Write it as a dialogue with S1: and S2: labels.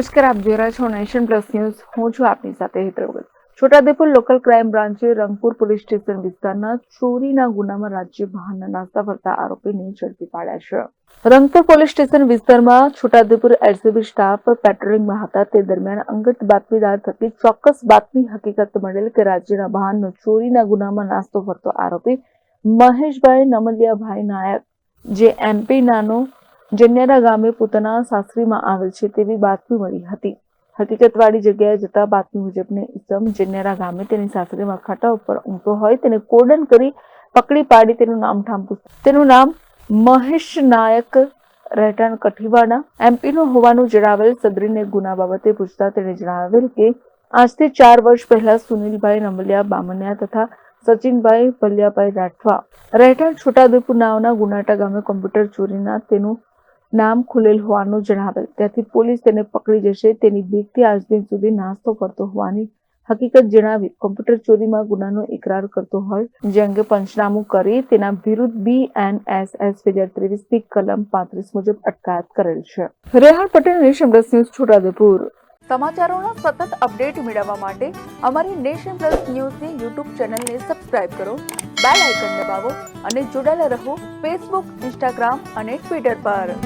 S1: નમસ્કાર, આપ જોઈ રહ્યા છો નેશન પ્લસ ન્યૂઝ. હું છું આપની સાથે હેતલ વગર. છોટાઉદેપુર લોકલ ક્રાઇમ બ્રાન્ચે રંગપુર પોલીસ સ્ટેશન વિસ્તારના ચોરીના ગુનામાં રાજ્ય બહારના નાસ્તા ફરતા આરોપીને ઝડપી પાડ્યા છે. રંગપુર પોલીસ સ્ટેશન વિસ્તારમાં છોટાઉદેપુર એલસીબી સ્ટાફ પેટ્રોલિંગમાં હતા તે દરમિયાન અંગત બાતમીદાર થકી ચોક્કસ બાતમી હકીકત મળેલ કે રાજ્યના બહારનો ચોરીના ગુનામાં નાસ્તો ફરતો આરોપી મહેશભાઈ નમલિયાભાઈ નાયક, જે એમપી નાનો જન્યારા ગામે પોતાના સાસરીમાં આવેલ છે તેવી બાતમી મળી હતી. હકીકતવાળી જગ્યાએ જતા બાતમી મુજબને ઇસમ જન્યારા ગામે તેની સાસરીમાં ખાટા ઉપર ઊંઘતો હોય તેને કોર્ડન કરી પકડી પાડી તેનું નામ મહેશ નાયક, રહેઠાણ કઠીવાડા, એમપી નો હોવાનું જણાવેલ. સદરીને ગુના બાબતે પૂછતા તેણે જણાવેલ કે આજથી 4 વર્ષ પહેલા સુનિલભાઈ નમલિયા બામણિયા તથા સચિનભાઈ ભલિયાભાઈ રાઠવા, રહેઠાણ છોટાઉદેપુર નાઓના ગુનાટા ગામે કોમ્પ્યુટર ચોરીના તેનું નામ ખુલેલ હોવાનું જણાવેલ. ત્યાંથી પોલીસ તેને પકડી જશે તેની બીકથી આજ દિન સુધી નાસ્તો કરતો હોવાની હકીકત જણાવી કોમ્પ્યુટર ચોરીમાં ગુનાનો ઇકરાર કરતો હોય, જે અંગે પંચનામું કરી તેના વિરુદ્ધ BNSS 2023 ની કલમ 35 મુજબ અટકાયત કરેલ છે. Rehan Patel, nation plus news, Chhotaudepur. સમાચારોના સતત અપડેટ મેળવવા માટે અમારી નેશન પ્લસ ન્યૂઝની યુટ્યુબ ચેનલને સબસ્ક્રાઇબ કરો, બેલ આઇકન દબાવો અને જોડાયેલા રહો ફેસબુક, ઇન્સ્ટાગ્રામ અને ટ્વિટર પર.